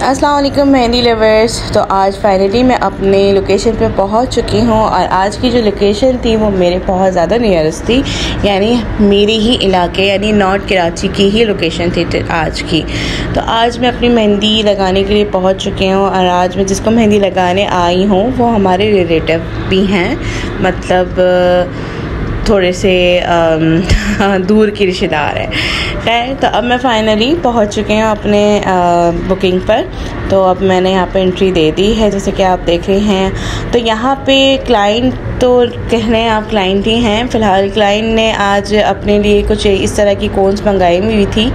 अस्सलाम वालेकुम मेहंदी लवर्स। तो आज फाइनली मैं अपने लोकेशन पे पहुंच चुकी हूं और आज की जो लोकेशन थी वो मेरे बहुत ज़्यादा नियरेस्ट थी, यानी मेरे ही इलाके यानी नॉर्थ कराची की ही लोकेशन थी आज की। तो आज मैं अपनी मेहंदी लगाने के लिए पहुंच चुकी हूं और आज मैं जिसको मेहंदी लगाने आई हूं वो हमारे रिलेटिव भी हैं, मतलब थोड़े से दूर की रिश्तेदार है। तो अब मैं फ़ाइनली पहुंच चुकी हूँ अपने बुकिंग पर। तो अब मैंने यहाँ पे एंट्री दे दी है, जैसे कि आप देख रहे हैं। तो यहाँ पे क्लाइंट, तो कह रहे हैं आप क्लाइंट ही हैं। फ़िलहाल क्लाइंट ने आज अपने लिए कुछ इस तरह की कोन्स मंगाई हुई थी।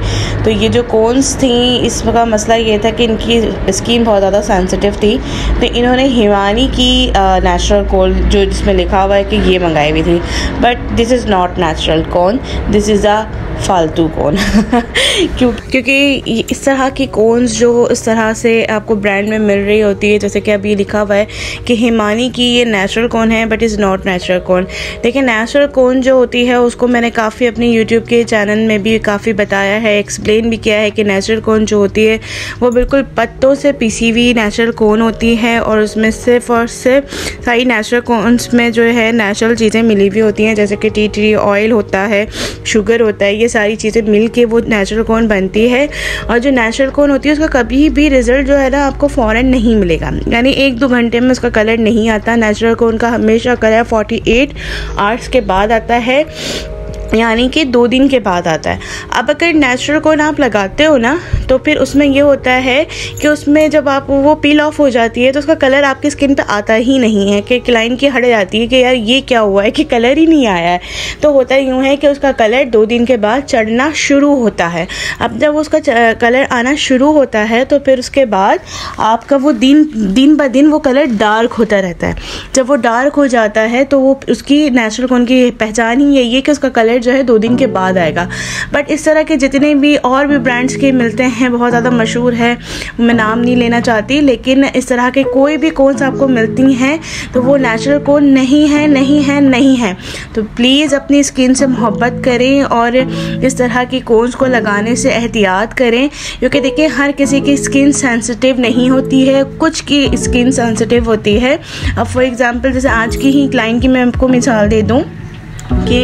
तो ये जो कोन्स थी, इसका मसला ये था कि इनकी स्किन बहुत ज़्यादा सेंसिटिव थी, तो इन्होंने हिमानी की नेचुरल कोन जो जिसमें लिखा हुआ है कि ये मंगाई हुई थी, but this is not natural cone, this is a फालतू कोन। क्योंकि इस तरह की कोन्स जो इस तरह से आपको ब्रांड में मिल रही होती है, जैसे कि अभी लिखा हुआ है कि हिमानी की ये नेचुरल कोन है बट इज़ नॉट नेचुरल कोन। देखिए, नेचुरल कोन जो होती है उसको मैंने काफ़ी अपनी यूट्यूब के चैनल में भी काफ़ी बताया है, एक्सप्लेन भी किया है कि नेचुरल कोन जो होती है वो बिल्कुल पत्तों से पिसी हुई नेचुरल कोन होती है और उसमें सिर्फ और सिर्फ सारी नेचुरल कोन्स में जो है नेचुरल चीज़ें मिली हुई होती हैं, जैसे कि टी ट्री ऑयल होता है, शुगर होता है, ये सारी चीज़ें मिल के वो नेचुरल कोन बनती है। और जो नेचुरल कोन होती है उसका कभी भी रिज़ल्ट जो है ना आपको फ़ौरन नहीं मिलेगा, यानी 1-2 घंटे में उसका कलर नहीं आता। नेचुरल कोन का हमेशा कलर 48 आवर्स के बाद आता है, यानी कि 2 दिन के बाद आता है। अब अगर नेचुरल कोन आप लगाते हो ना तो फिर उसमें ये होता है कि उसमें जब आप वो पील ऑफ हो जाती है तो उसका कलर आपकी स्किन पे आता ही नहीं है, कि क्लाइंट की हट जाती है कि यार ये क्या हुआ है कि कलर ही नहीं आया है। तो होता यूँ है कि उसका कलर 2 दिन के बाद चढ़ना शुरू होता है। अब जब उसका कलर आना शुरू होता है तो फिर उसके बाद आपका वो दिन ब दिन वो कलर डार्क होता रहता है। जब वो डार्क हो जाता है तो वो उसकी नेचुरल कोन की पहचान ही यही है कि उसका कलर जो है 2 दिन के बाद आएगा। बट इस तरह के जितने भी और भी ब्रांड्स के मिलते हैं, बहुत ज़्यादा मशहूर है, मैं नाम नहीं लेना चाहती, लेकिन इस तरह के कोई भी कोन्स आपको मिलती हैं तो वो नेचुरल कोन नहीं है, नहीं है, नहीं है। तो प्लीज़ अपनी स्किन से मोहब्बत करें और इस तरह की कोन्स को लगाने से एहतियात करें, क्योंकि देखिए हर किसी की स्किन सेंसिटिव नहीं होती है, कुछ की स्किन सेंसिटिव होती है। अब फॉर एग्ज़ाम्पल जैसे आज की ही क्लाइंट की मैं आपको मिसाल दे दूँ कि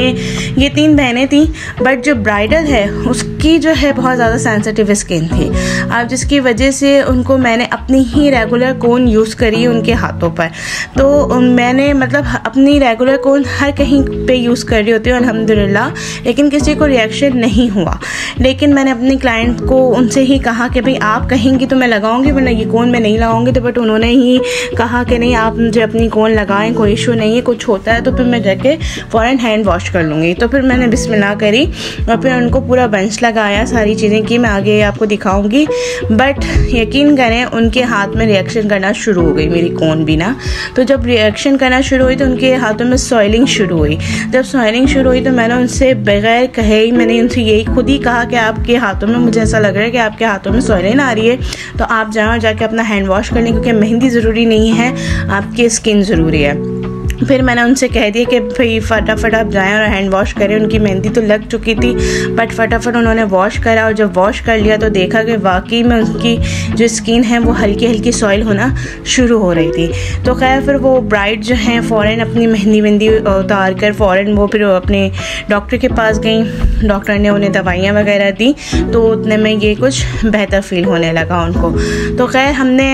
ये 3 बहनें थीं, बट जो ब्राइडल है उसकी जो है बहुत ज़्यादा सेंसिटिव स्किन थी। अब जिसकी वजह से उनको मैंने अपनी ही रेगुलर कोन यूज़ करी उनके हाथों पर। तो मैंने मतलब अपनी रेगुलर कोन हर कहीं पे यूज़ कर रही होती हूँ अल्हम्दुलिल्लाह, लेकिन किसी को रिएक्शन नहीं हुआ। लेकिन मैंने अपनी क्लाइंट को उनसे ही कहा कि भाई आप कहेंगी तो मैं लगाऊंगी, वरना ये कोन मैं नहीं लगाऊंगी। तो बट उन्होंने ही कहा कि नहीं, आप मुझे अपनी कोन लगाएं, कोई इशू नहीं है, कुछ होता है तो फिर मैं जाके फ़ौरन हैंड वॉश कर लूँगी। तो फिर मैंने बिस्मिल्लाह करी और फिर उनको पूरा बंच लगाया, सारी चीज़ें की, मैं आगे आपको दिखाऊंगी। बट यकीन करें उनके हाथ में रिएक्शन करना शुरू हो गई मेरी कोन भी ना। तो जब रिएक्शन करना शुरू हुई तो उनके हाथों में सॉइलिंग शुरू हुई। जब सॉइलिंग शुरू हुई तो मैंने उनसे बगैर कहे ही मैंने उनसे यही खुद ही कहा कि आपके हाथों में, मुझे ऐसा लग रहा है कि आपके हाथों में सॉइलिंग आ रही है, तो आप जाएँ और जाके अपना हैंड वॉश कर लें, क्योंकि मेहंदी ज़रूरी नहीं है, आपकी स्किन ज़रूरी है। फिर मैंने उनसे कह दिया कि भाई फटाफट आप जाएं और हैंड वॉश करें। उनकी मेहंदी तो लग चुकी थी, बट फटाफट उन्होंने वॉश करा और जब वॉश कर लिया तो देखा कि वाकई में उनकी जो स्किन है वो हल्की हल्की सॉइल होना शुरू हो रही थी। तो खैर फिर वो ब्राइड जो हैं फ़ौरन अपनी मेहंदी उतार कर फ़ौरन वो फिर अपने डॉक्टर के पास गई। डॉक्टर ने उन्हें दवाइयाँ वगैरह दी, तो उतने में ये कुछ बेहतर फ़ील होने लगा उनको। तो खैर हमने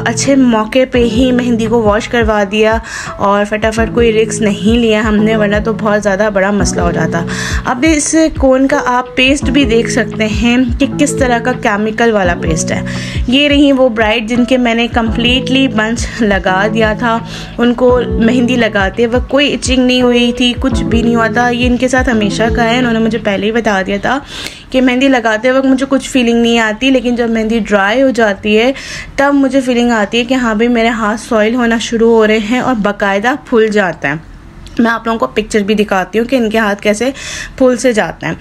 अच्छे मौके पे ही मेहंदी को वॉश करवा दिया और फटाफट कोई रिस्क नहीं लिया हमने, वरना तो बहुत ज़्यादा बड़ा मसला हो जाता। अब इस कोन का आप पेस्ट भी देख सकते हैं कि किस तरह का केमिकल वाला पेस्ट है। ये रही वो ब्राइड जिनके मैंने कम्प्लीटली बंच लगा दिया था। उनको मेहंदी लगाते वक्त कोई इचिंग नहीं हुई थी, कुछ भी नहीं हुआ था। ये इनके साथ हमेशा का है, उन्होंने मुझे पहले ही बता दिया था कि मेहंदी लगाते वक्त मुझे कुछ फीलिंग नहीं आती, लेकिन जब मेहंदी ड्राई हो जाती है तब मुझे फीलिंग आती है कि हाँ भाई मेरे हाथ सॉइल होना शुरू हो रहे हैं और बाकायदा फूल जाता है। मैं आप लोगों को पिक्चर भी दिखाती हूँ कि इनके हाथ कैसे फूल से जाते हैं।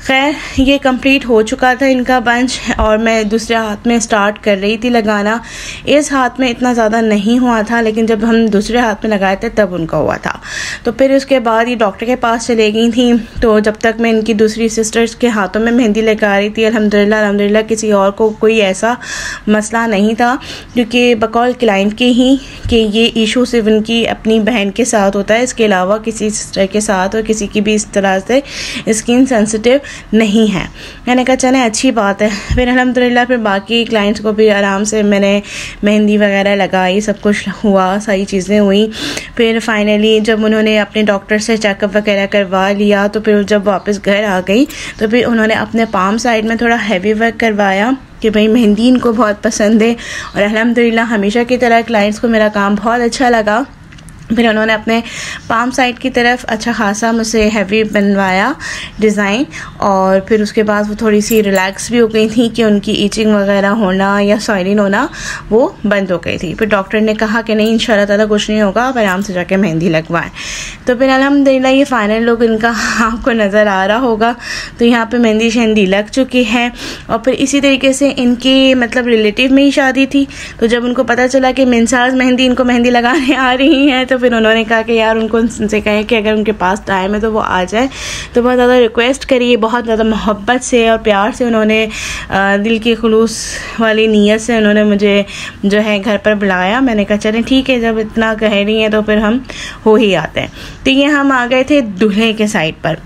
खैर ये कंप्लीट हो चुका था इनका बंच, और मैं दूसरे हाथ में स्टार्ट कर रही थी लगाना। इस हाथ में इतना ज़्यादा नहीं हुआ था, लेकिन जब हम दूसरे हाथ में लगाए थे तब उनका हुआ था। तो फिर उसके बाद ये डॉक्टर के पास चले गई थी। तो जब तक मैं इनकी दूसरी सिस्टर्स के हाथों में मेहंदी लगा रही थी, अल्हम्दुलिल्लाह किसी और को कोई ऐसा मसला नहीं था, क्योंकि बकौल क्लाइंट के ही कि ये इशू सिर्फ उनकी अपनी बहन के साथ होता है, इसके अलावा किसी सिस्टर के साथ और किसी की भी इस तरह से स्किन सेंसिटिव नहीं है। मैंने कहा चलें अच्छी बात है। फिर अल्हम्दुलिल्लाह फिर बाकी क्लाइंट्स को भी आराम से मैंने मेहंदी वगैरह लगाई, सब कुछ हुआ, सारी चीज़ें हुई। फिर फाइनली जब उन्होंने अपने डॉक्टर से चेकअप वगैरह करवा लिया, तो फिर जब वापस घर आ गई तो फिर उन्होंने अपने पाम साइड में थोड़ा हैवी वर्क करवाया कि भाई मेहंदी इनको बहुत पसंद है। और अल्हम्दुलिल्लाह हमेशा की तरह क्लाइंट्स को मेरा काम बहुत अच्छा लगा। फिर उन्होंने अपने पाम साइड की तरफ अच्छा खासा मुझसे हैवी बनवाया डिज़ाइन, और फिर उसके बाद वो थोड़ी सी रिलैक्स भी हो गई थी कि उनकी ईचिंग वगैरह होना या सॉइलिंग होना वो बंद हो गई थी। फिर डॉक्टर ने कहा कि नहीं इंशाल्लाह ताला कुछ नहीं होगा, आप आराम से जाके मेहंदी लगवाएं। तो फिर अल्हम्दुलिल्लाह ये फ़ाइनल लुक इनका आपको नज़र आ रहा होगा। तो यहाँ पर मेहंदी शहंदी लग चुकी है, और फिर इसी तरीके से इनकी मतलब रिलेटिव में ही शादी थी। तो जब उनको पता चला कि मिनसाज मेहंदी इनको मेहंदी लगाने आ रही हैं, तो फिर उन्होंने कहा कि यार उनको उनसे कहें कि अगर उनके पास टाइम है तो वो आ जाए। तो बहुत ज़्यादा रिक्वेस्ट करी, बहुत ज़्यादा मोहब्बत से और प्यार से उन्होंने दिल की खुलूस वाली नीयत से उन्होंने मुझे जो है घर पर बुलाया। मैंने कहा चलें ठीक है, जब इतना कह रही हैं तो फिर हम हो ही आते हैं। तो ये हम आ गए थे दूल्हे के साइड पर।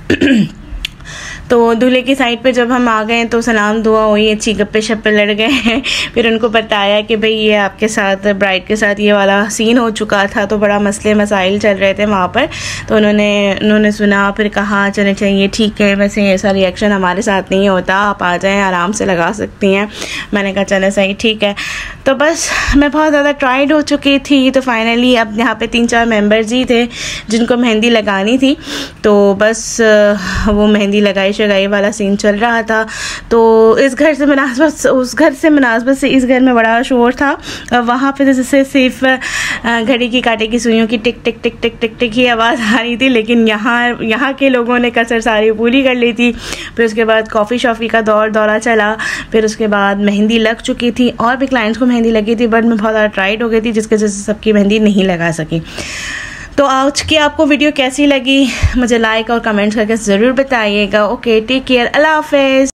तो दूल्हे की साइड पे जब हम आ गए तो सलाम दुआ हुई, अच्छी गप्पे शप्पे लड़ गए हैं। फिर उनको बताया कि भाई ये आपके साथ ब्राइड के साथ ये वाला सीन हो चुका था, तो बड़ा मसले मसाइल चल रहे थे वहाँ पर। तो उन्होंने सुना, फिर कहा चले चाहिए ठीक है, वैसे ऐसा रिएक्शन हमारे साथ नहीं होता, आप आ जाएँ आराम से लगा सकती हैं। मैंने कहा चले सही ठीक है। तो बस मैं बहुत ज़्यादा ट्राइड हो चुकी थी। तो फाइनली अब यहाँ पे 3-4 मेंबर्स ही थे जिनको मेहंदी लगानी थी। तो बस वो मेहंदी लगाई शगाई वाला सीन चल रहा था। तो इस घर से मुनासबत उस घर से मुनासबत से इस घर में बड़ा शोर था। वहाँ पे जैसे सिर्फ घड़ी की कांटे की सुइयों की टिक टिक टिक टिक टिक टिक ही आवाज़ आ रही थी, लेकिन यहाँ के लोगों ने कसर सारी पूरी कर ली थी। फिर उसके बाद कॉफ़ी शॉफ़ी का दौरा चला। फिर उसके बाद मेहंदी लग चुकी थी, और भी क्लाइंट्स को मेहंदी लगी थी, बट मैं बहुत ज़्यादा टाइट हो गई थी जिसकी वजह से सबकी मेहंदी नहीं लगा सकी। तो आज की आपको वीडियो कैसी लगी मुझे लाइक और कमेंट्स करके ज़रूर बताइएगा। ओके टेक केयर, अल्लाह हाफ़िज़।